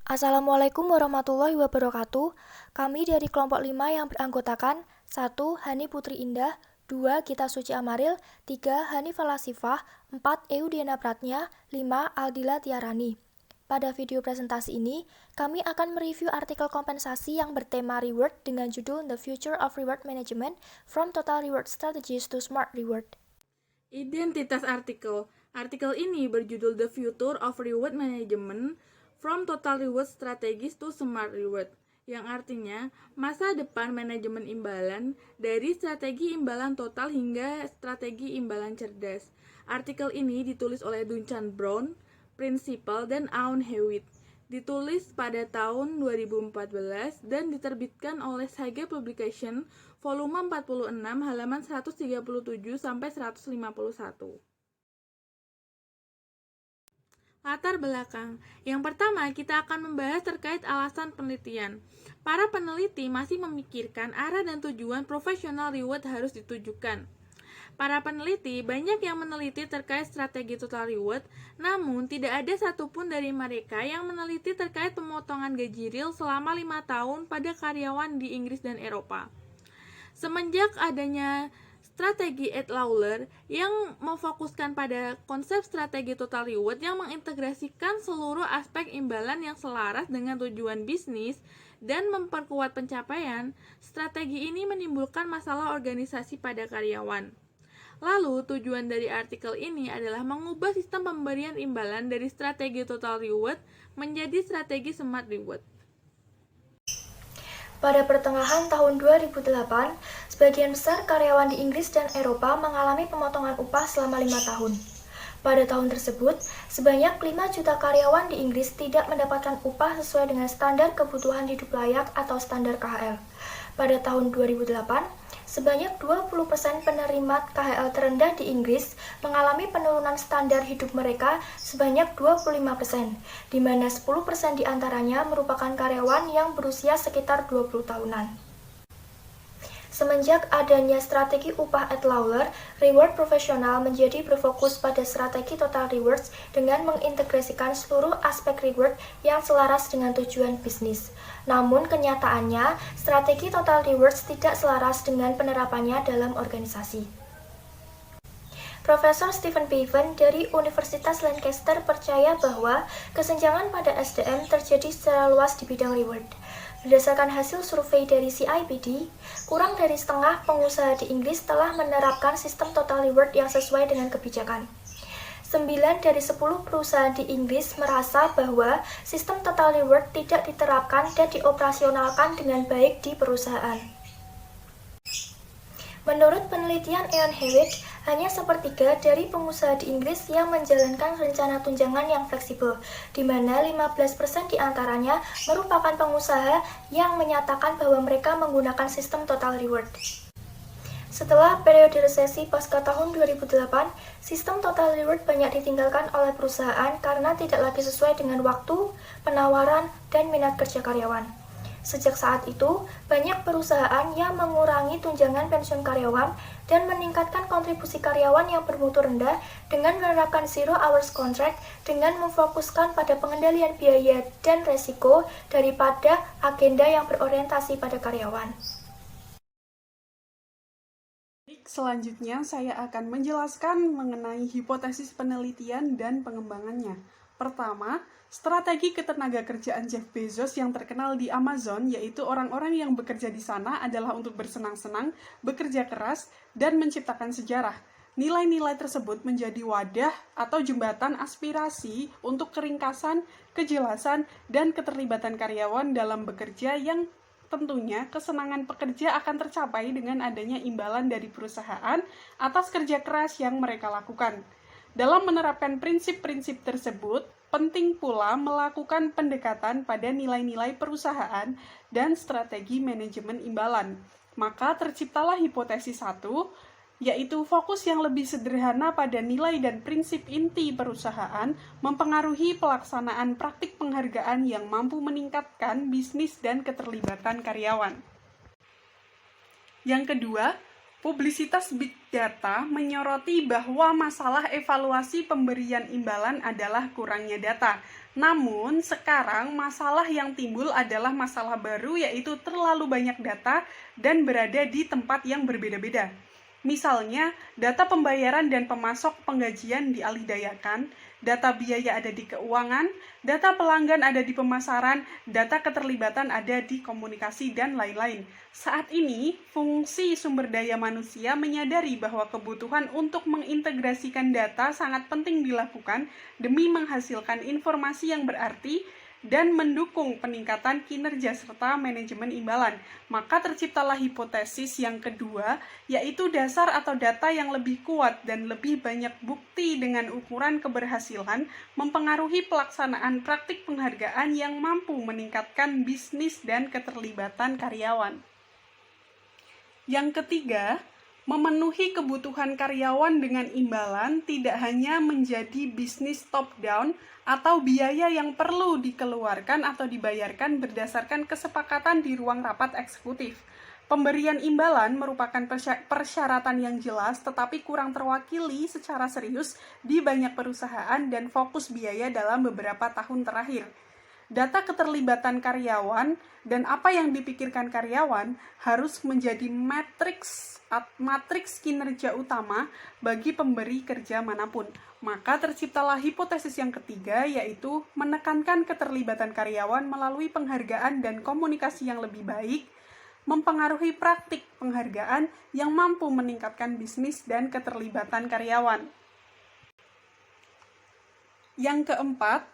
Assalamualaikum warahmatullahi wabarakatuh. Kami dari kelompok 5 yang beranggotakan 1. Hani Putri Indah, 2. Gita Suci Amaril, 3. Hanifah Lasifah, 4. Eudiana Pratnya, 5. Aldila Tiarani. Pada video presentasi ini, kami akan mereview artikel kompensasi yang bertema reward dengan judul The Future of Reward Management from Total Reward Strategies to Smart Reward. Identitas artikel. Artikel ini berjudul The Future of Reward Management from Total Reward Strategies to Smart Reward, yang artinya masa depan manajemen imbalan dari strategi imbalan total hingga strategi imbalan cerdas. Artikel ini ditulis oleh Duncan Brown, Principal, dan Aun Hewitt. Ditulis pada tahun 2014 dan diterbitkan oleh Sage Publication volume 46 halaman 137 sampai 151. Latar belakang. Yang pertama, kita akan membahas terkait alasan penelitian. Para peneliti masih memikirkan arah dan tujuan profesional reward harus ditujukan. Para peneliti banyak yang meneliti terkait strategi total reward, namun tidak ada satupun dari mereka yang meneliti terkait pemotongan gaji real selama 5 tahun pada karyawan di Inggris dan Eropa. Semenjak adanya strategi Ed Lawler yang memfokuskan pada konsep strategi total reward yang mengintegrasikan seluruh aspek imbalan yang selaras dengan tujuan bisnis dan memperkuat pencapaian, strategi ini menimbulkan masalah organisasi pada karyawan. Lalu, tujuan dari artikel ini adalah mengubah sistem pemberian imbalan dari strategi total reward menjadi strategi smart reward. Pada pertengahan tahun 2008, sebagian besar karyawan di Inggris dan Eropa mengalami pemotongan upah selama 5 tahun. Pada tahun tersebut, sebanyak 5 juta karyawan di Inggris tidak mendapatkan upah sesuai dengan standar kebutuhan hidup layak atau standar KHL. Pada tahun 2008, sebanyak 20% penerima KHL terendah di Inggris mengalami penurunan standar hidup mereka sebanyak 25%, di mana 10% diantaranya merupakan karyawan yang berusia sekitar 20 tahunan. Semenjak adanya strategi upah Ed Lawler, reward profesional menjadi berfokus pada strategi total rewards dengan mengintegrasikan seluruh aspek reward yang selaras dengan tujuan bisnis. Namun kenyataannya, strategi total rewards tidak selaras dengan penerapannya dalam organisasi. Profesor Stephen Bevan dari Universitas Lancaster percaya bahwa kesenjangan pada SDM terjadi secara luas di bidang reward. Berdasarkan hasil survei dari CIPD, kurang dari setengah pengusaha di Inggris telah menerapkan sistem total reward yang sesuai dengan kebijakan. 9 dari 10 perusahaan di Inggris merasa bahwa sistem total reward tidak diterapkan dan dioperasionalkan dengan baik di perusahaan. Menurut penelitian Aun Hewitt, hanya sepertiga dari pengusaha di Inggris yang menjalankan rencana tunjangan yang fleksibel, di mana 15% diantaranya merupakan pengusaha yang menyatakan bahwa mereka menggunakan sistem total reward. Setelah periode resesi pasca tahun 2008, sistem total reward banyak ditinggalkan oleh perusahaan karena tidak lagi sesuai dengan waktu, penawaran, dan minat kerja karyawan. Sejak saat itu, banyak perusahaan yang mengurangi tunjangan pensiun karyawan dan meningkatkan kontribusi karyawan yang bermutu rendah dengan menerapkan zero hours contract dengan memfokuskan pada pengendalian biaya dan resiko daripada agenda yang berorientasi pada karyawan. Selanjutnya, saya akan menjelaskan mengenai hipotesis penelitian dan pengembangannya. Pertama, strategi ketenagakerjaan Jeff Bezos yang terkenal di Amazon, yaitu orang-orang yang bekerja di sana adalah untuk bersenang-senang, bekerja keras, dan menciptakan sejarah. Nilai-nilai tersebut menjadi wadah atau jembatan aspirasi untuk keringkasan, kejelasan, dan keterlibatan karyawan dalam bekerja yang tentunya kesenangan pekerja akan tercapai dengan adanya imbalan dari perusahaan atas kerja keras yang mereka lakukan. Dalam menerapkan prinsip-prinsip tersebut, penting pula melakukan pendekatan pada nilai-nilai perusahaan dan strategi manajemen imbalan. Maka terciptalah hipotesis 1, yaitu fokus yang lebih sederhana pada nilai dan prinsip inti perusahaan mempengaruhi pelaksanaan praktik penghargaan yang mampu meningkatkan bisnis dan keterlibatan karyawan. Yang kedua, publisitas Big Data menyoroti bahwa masalah evaluasi pemberian imbalan adalah kurangnya data. Namun, sekarang masalah yang timbul adalah masalah baru, yaitu terlalu banyak data dan berada di tempat yang berbeda-beda. Misalnya, data pembayaran dan pemasok penggajian dialihdayakan, data biaya ada di keuangan, data pelanggan ada di pemasaran, data keterlibatan ada di komunikasi, dan lain-lain. Saat ini, fungsi sumber daya manusia menyadari bahwa kebutuhan untuk mengintegrasikan data sangat penting dilakukan demi menghasilkan informasi yang berarti dan mendukung peningkatan kinerja serta manajemen imbalan. Maka terciptalah hipotesis yang kedua, yaitu dasar atau data yang lebih kuat dan lebih banyak bukti dengan ukuran keberhasilan mempengaruhi pelaksanaan praktik penghargaan yang mampu meningkatkan bisnis dan keterlibatan karyawan. Yang ketiga, memenuhi kebutuhan karyawan dengan imbalan tidak hanya menjadi bisnis top-down atau biaya yang perlu dikeluarkan atau dibayarkan berdasarkan kesepakatan di ruang rapat eksekutif. Pemberian imbalan merupakan persyaratan yang jelas tetapi kurang terwakili secara serius di banyak perusahaan dan fokus biaya dalam beberapa tahun terakhir. Data keterlibatan karyawan dan apa yang dipikirkan karyawan harus menjadi matriks kinerja utama bagi pemberi kerja manapun. Maka terciptalah hipotesis yang ketiga, yaitu menekankan keterlibatan karyawan melalui penghargaan dan komunikasi yang lebih baik, mempengaruhi praktik penghargaan yang mampu meningkatkan bisnis dan keterlibatan karyawan. Yang keempat,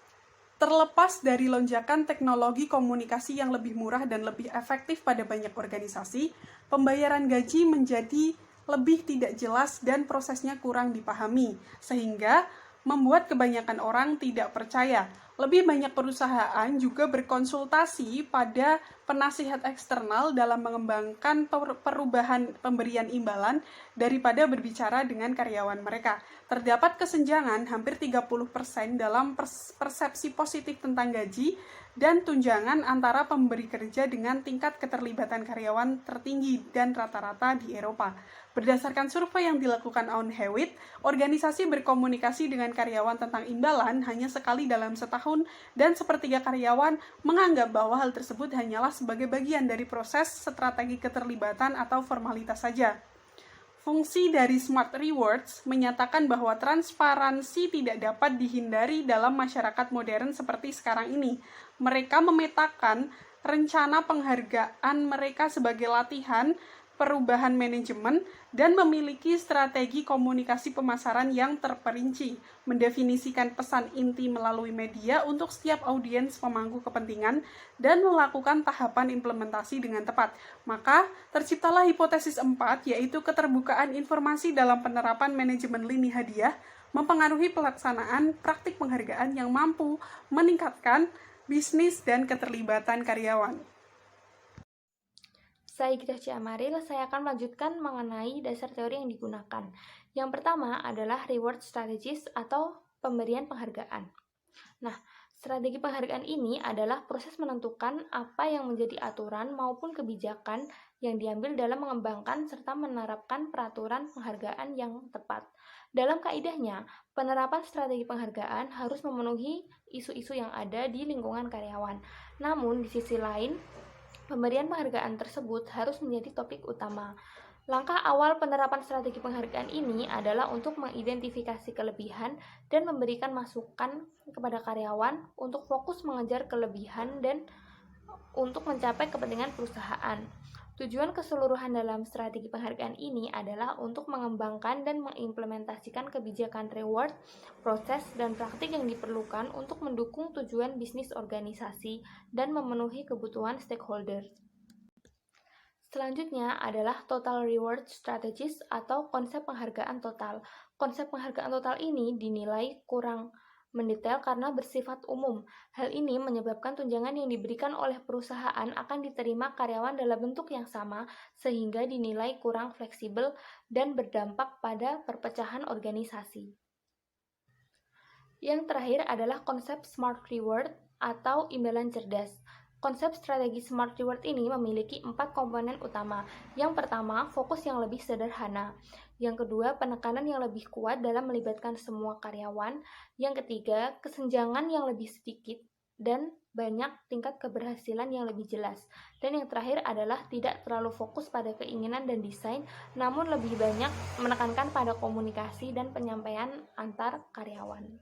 terlepas dari lonjakan teknologi komunikasi yang lebih murah dan lebih efektif pada banyak organisasi, pembayaran gaji menjadi lebih tidak jelas dan prosesnya kurang dipahami, sehingga membuat kebanyakan orang tidak percaya. Lebih banyak perusahaan juga berkonsultasi pada penasihat eksternal dalam mengembangkan perubahan pemberian imbalan daripada berbicara dengan karyawan mereka. Terdapat kesenjangan hampir 30% dalam persepsi positif tentang gaji dan tunjangan antara pemberi kerja dengan tingkat keterlibatan karyawan tertinggi dan rata-rata di Eropa. Berdasarkan survei yang dilakukan Aon Hewitt, organisasi berkomunikasi dengan karyawan tentang imbalan hanya sekali dalam setahun dan sepertiga karyawan menganggap bahwa hal tersebut hanyalah sebagai bagian dari proses strategi keterlibatan atau formalitas saja. Fungsi dari Smart Rewards menyatakan bahwa transparansi tidak dapat dihindari dalam masyarakat modern seperti sekarang ini. Mereka memetakan rencana penghargaan mereka sebagai latihan perubahan manajemen dan memiliki strategi komunikasi pemasaran yang terperinci, mendefinisikan pesan inti melalui media untuk setiap audiens pemangku kepentingan, dan melakukan tahapan implementasi dengan tepat. Maka, terciptalah hipotesis 4, yaitu keterbukaan informasi dalam penerapan manajemen lini hadiah, mempengaruhi pelaksanaan praktik penghargaan yang mampu meningkatkan bisnis dan keterlibatan karyawan. Saya Gita Ciamaril, saya akan melanjutkan mengenai dasar teori yang digunakan. Yang pertama adalah reward strategies atau pemberian penghargaan. Nah, strategi penghargaan ini adalah proses menentukan apa yang menjadi aturan maupun kebijakan yang diambil dalam mengembangkan serta menerapkan peraturan penghargaan yang tepat. Dalam kaidahnya, penerapan strategi penghargaan harus memenuhi isu-isu yang ada di lingkungan karyawan. Namun, di sisi lain, pemberian penghargaan tersebut harus menjadi topik utama. Langkah awal penerapan strategi penghargaan ini adalah untuk mengidentifikasi kelebihan dan memberikan masukan kepada karyawan untuk fokus mengejar kelebihan dan untuk mencapai kepentingan perusahaan. Tujuan keseluruhan dalam strategi penghargaan ini adalah untuk mengembangkan dan mengimplementasikan kebijakan reward, proses, dan praktik yang diperlukan untuk mendukung tujuan bisnis organisasi dan memenuhi kebutuhan stakeholder. Selanjutnya adalah total reward strategies atau konsep penghargaan total. Konsep penghargaan total ini dinilai kurang mendetail karena bersifat umum. Hal ini menyebabkan tunjangan yang diberikan oleh perusahaan akan diterima karyawan dalam bentuk yang sama, sehingga dinilai kurang fleksibel dan berdampak pada perpecahan organisasi. Yang terakhir adalah konsep smart reward atau imbalan cerdas. Konsep strategi Smart Reward ini memiliki 4 komponen utama. Yang pertama, fokus yang lebih sederhana. Yang kedua, penekanan yang lebih kuat dalam melibatkan semua karyawan. Yang ketiga, kesenjangan yang lebih sedikit dan banyak tingkat keberhasilan yang lebih jelas. Dan yang terakhir adalah tidak terlalu fokus pada keinginan dan desain, namun lebih banyak menekankan pada komunikasi dan penyampaian antar karyawan.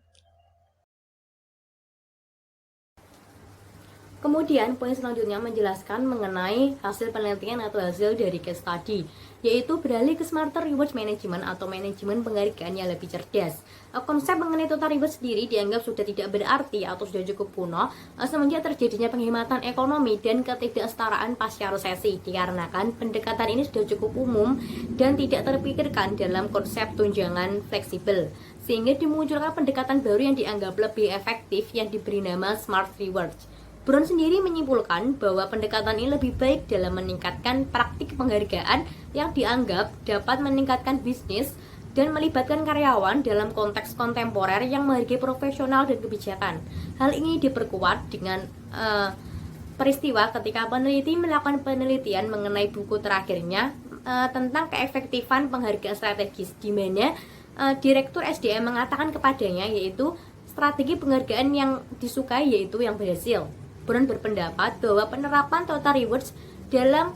Kemudian poin selanjutnya menjelaskan mengenai hasil penelitian atau hasil dari case study, yaitu beralih ke smarter reward management atau manajemen penghargaan yang lebih cerdas. Konsep mengenai total reward sendiri dianggap sudah tidak berarti atau sudah cukup kuno semenjak terjadinya penghematan ekonomi dan ketidaksetaraan pasca resesi, dikarenakan pendekatan ini sudah cukup umum dan tidak terpikirkan dalam konsep tunjangan fleksibel, sehingga dimunculkan pendekatan baru yang dianggap lebih efektif yang diberi nama smart rewards. Brown sendiri menyimpulkan bahwa pendekatan ini lebih baik dalam meningkatkan praktik penghargaan yang dianggap dapat meningkatkan bisnis dan melibatkan karyawan dalam konteks kontemporer yang menghargai profesional dan kebijakan. Hal ini diperkuat dengan peristiwa ketika peneliti melakukan penelitian mengenai buku terakhirnya tentang keefektifan penghargaan strategis, di mana Direktur SDM mengatakan kepadanya yaitu strategi penghargaan yang disukai yaitu yang berhasil. Brown berpendapat bahwa penerapan total rewards dalam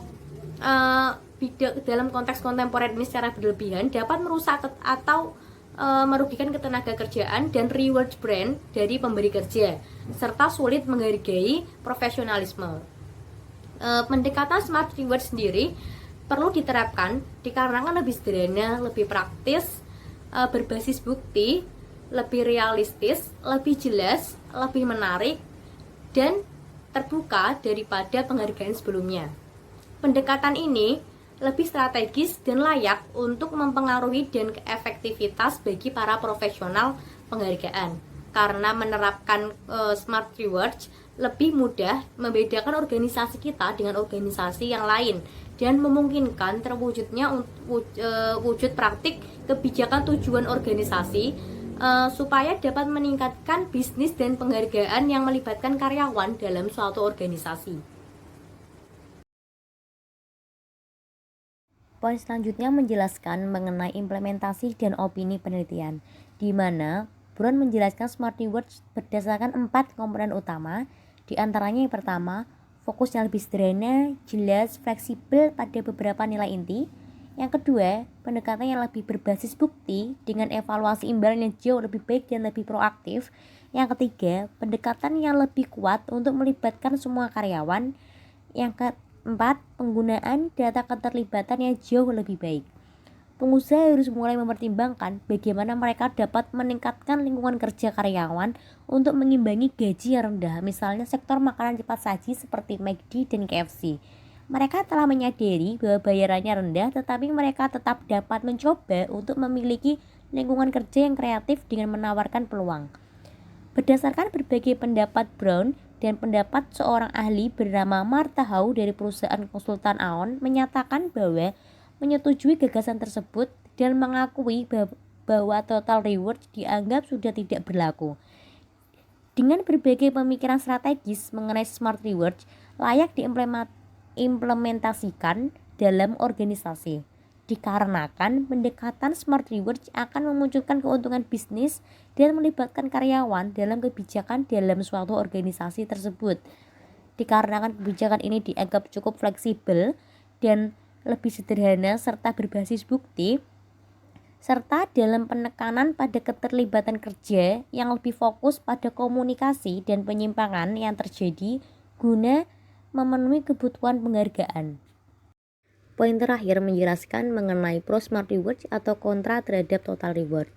konteks kontemporer ini secara berlebihan dapat merusak atau merugikan ketenaga kerjaan dan reward brand dari pemberi kerja, serta sulit menghargai profesionalisme. Pendekatan smart reward sendiri perlu diterapkan dikarenakan lebih sederhana, lebih praktis, berbasis bukti, lebih realistis, lebih jelas, lebih menarik, dan terbuka daripada penghargaan sebelumnya. Pendekatan ini lebih strategis dan layak untuk mempengaruhi dan efektivitas bagi para profesional penghargaan, karena menerapkan smart rewards lebih mudah membedakan organisasi kita dengan organisasi yang lain dan memungkinkan terwujudnya wujud praktik kebijakan tujuan organisasi supaya dapat meningkatkan bisnis dan penghargaan yang melibatkan karyawan dalam suatu organisasi. Poin selanjutnya menjelaskan mengenai implementasi dan opini penelitian, di mana Brown menjelaskan smart rewards berdasarkan 4 komponen utama, di antaranya yang pertama, fokus yang lebih sederhana, jelas, fleksibel pada beberapa nilai inti. Yang kedua, pendekatan yang lebih berbasis bukti dengan evaluasi imbalan yang jauh lebih baik dan lebih proaktif. Yang ketiga, pendekatan yang lebih kuat untuk melibatkan semua karyawan. Yang keempat, penggunaan data keterlibatan yang jauh lebih baik. Pengusaha harus mulai mempertimbangkan bagaimana mereka dapat meningkatkan lingkungan kerja karyawan untuk mengimbangi gaji yang rendah, misalnya sektor makanan cepat saji seperti McD dan KFC. Mereka telah menyadari bahwa bayarannya rendah, tetapi mereka tetap dapat mencoba untuk memiliki lingkungan kerja yang kreatif dengan menawarkan peluang. Berdasarkan berbagai pendapat Brown dan pendapat seorang ahli bernama Martha Howe dari perusahaan konsultan Aon menyatakan bahwa menyetujui gagasan tersebut dan mengakui bahwa total reward dianggap sudah tidak berlaku. Dengan berbagai pemikiran strategis mengenai smart rewards layak diimplementasikan dalam organisasi, dikarenakan pendekatan smart rewards akan memunculkan keuntungan bisnis dan melibatkan karyawan dalam kebijakan dalam suatu organisasi tersebut. Dikarenakan kebijakan ini dianggap cukup fleksibel dan lebih sederhana serta berbasis bukti, serta dalam penekanan pada keterlibatan kerja yang lebih fokus pada komunikasi dan penyimpangan yang terjadi guna memenuhi kebutuhan penghargaan. Poin terakhir menjelaskan mengenai pro smart rewards atau kontra terhadap total reward.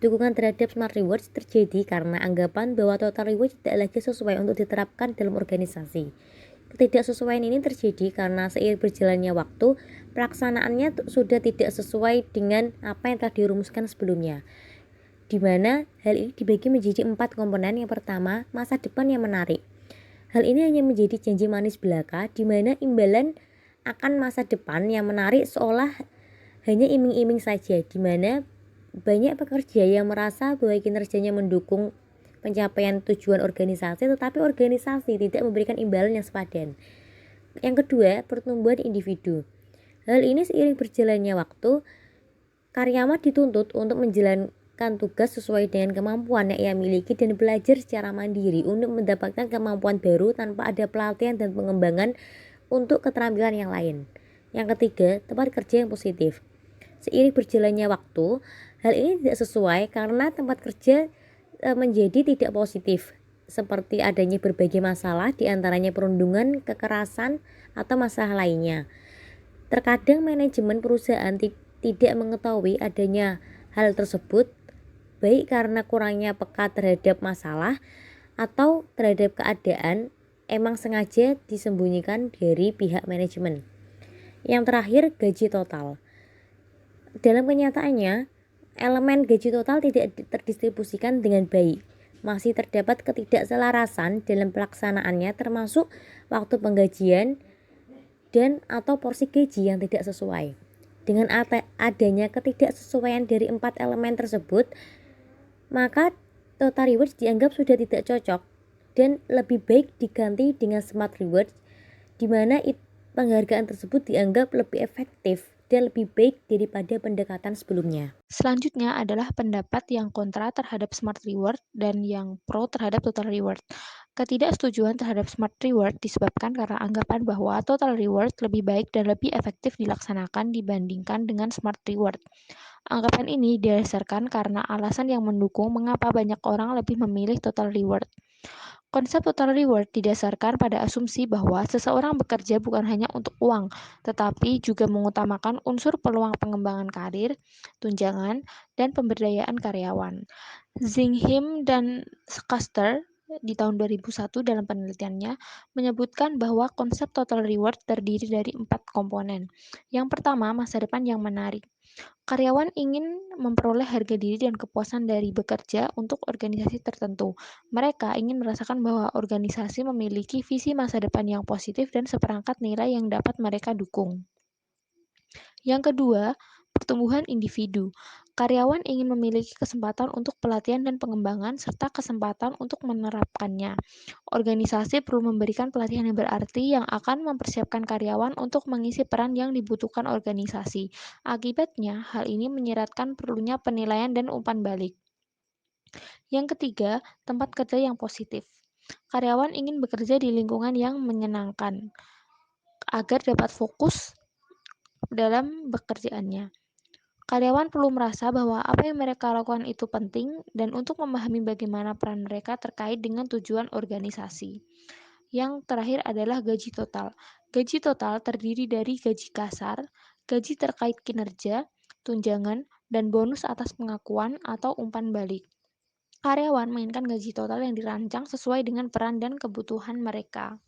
Dukungan terhadap smart rewards terjadi karena anggapan bahwa total reward tidak lagi sesuai untuk diterapkan dalam organisasi. Ketidaksesuaian ini terjadi karena seiring berjalannya waktu, pelaksanaannya sudah tidak sesuai dengan apa yang telah dirumuskan sebelumnya, di mana hal ini dibagi menjadi 4 komponen. Yang pertama, masa depan yang menarik. Hal ini hanya menjadi janji manis belaka, di mana imbalan akan masa depan yang menarik seolah hanya iming-iming saja, di mana banyak pekerja yang merasa bahwa kinerjanya mendukung pencapaian tujuan organisasi, tetapi organisasi tidak memberikan imbalan yang sepadan. Yang kedua, pertumbuhan individu. Hal ini seiring berjalannya waktu, karyawan dituntut untuk menjalankan tugas sesuai dengan kemampuan yang ia miliki dan belajar secara mandiri untuk mendapatkan kemampuan baru tanpa ada pelatihan dan pengembangan untuk keterampilan yang lain. Yang ketiga, tempat kerja yang positif. Seiring berjalannya waktu, hal ini tidak sesuai karena tempat kerja menjadi tidak positif, seperti adanya berbagai masalah, diantaranya perundungan, kekerasan, atau masalah lainnya. Terkadang manajemen perusahaan tidak mengetahui adanya hal tersebut, baik karena kurangnya peka terhadap masalah atau terhadap keadaan emang sengaja disembunyikan dari pihak manajemen. Yang terakhir, gaji total. Dalam kenyataannya, elemen gaji total tidak terdistribusikan dengan baik. Masih terdapat ketidakselarasan dalam pelaksanaannya, termasuk waktu penggajian dan atau porsi gaji yang tidak sesuai. Dengan adanya ketidaksesuaian dari 4 elemen tersebut, maka total rewards dianggap sudah tidak cocok dan lebih baik diganti dengan smart rewards, di mana penghargaan tersebut dianggap lebih efektif dan lebih baik daripada pendekatan sebelumnya. Selanjutnya adalah pendapat yang kontra terhadap smart reward dan yang pro terhadap total reward. Ketidaksetujuan terhadap smart reward disebabkan karena anggapan bahwa total reward lebih baik dan lebih efektif dilaksanakan dibandingkan dengan smart reward. Anggapan ini didasarkan karena alasan yang mendukung mengapa banyak orang lebih memilih total reward. Konsep total reward didasarkan pada asumsi bahwa seseorang bekerja bukan hanya untuk uang, tetapi juga mengutamakan unsur peluang pengembangan karir, tunjangan, dan pemberdayaan karyawan. Zinghim dan Schuster di tahun 2001 dalam penelitiannya menyebutkan bahwa konsep total reward terdiri dari 4 komponen. Yang pertama, masa depan yang menarik. Karyawan ingin memperoleh harga diri dan kepuasan dari bekerja untuk organisasi tertentu. Mereka ingin merasakan bahwa organisasi memiliki visi masa depan yang positif dan seperangkat nilai yang dapat mereka dukung. Yang kedua, pertumbuhan individu. Karyawan ingin memiliki kesempatan untuk pelatihan dan pengembangan serta kesempatan untuk menerapkannya. Organisasi perlu memberikan pelatihan yang berarti yang akan mempersiapkan karyawan untuk mengisi peran yang dibutuhkan organisasi. Akibatnya, hal ini menyeratkan perlunya penilaian dan umpan balik. Yang ketiga, tempat kerja yang positif. Karyawan ingin bekerja di lingkungan yang menyenangkan agar dapat fokus dalam pekerjaannya. Karyawan perlu merasa bahwa apa yang mereka lakukan itu penting dan untuk memahami bagaimana peran mereka terkait dengan tujuan organisasi. Yang terakhir adalah gaji total. Gaji total terdiri dari gaji kasar, gaji terkait kinerja, tunjangan, dan bonus atas pengakuan atau umpan balik. Karyawan menginginkan gaji total yang dirancang sesuai dengan peran dan kebutuhan mereka.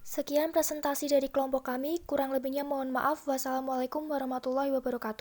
Sekian presentasi dari kelompok kami, kurang lebihnya mohon maaf. Wassalamualaikum warahmatullahi wabarakatuh.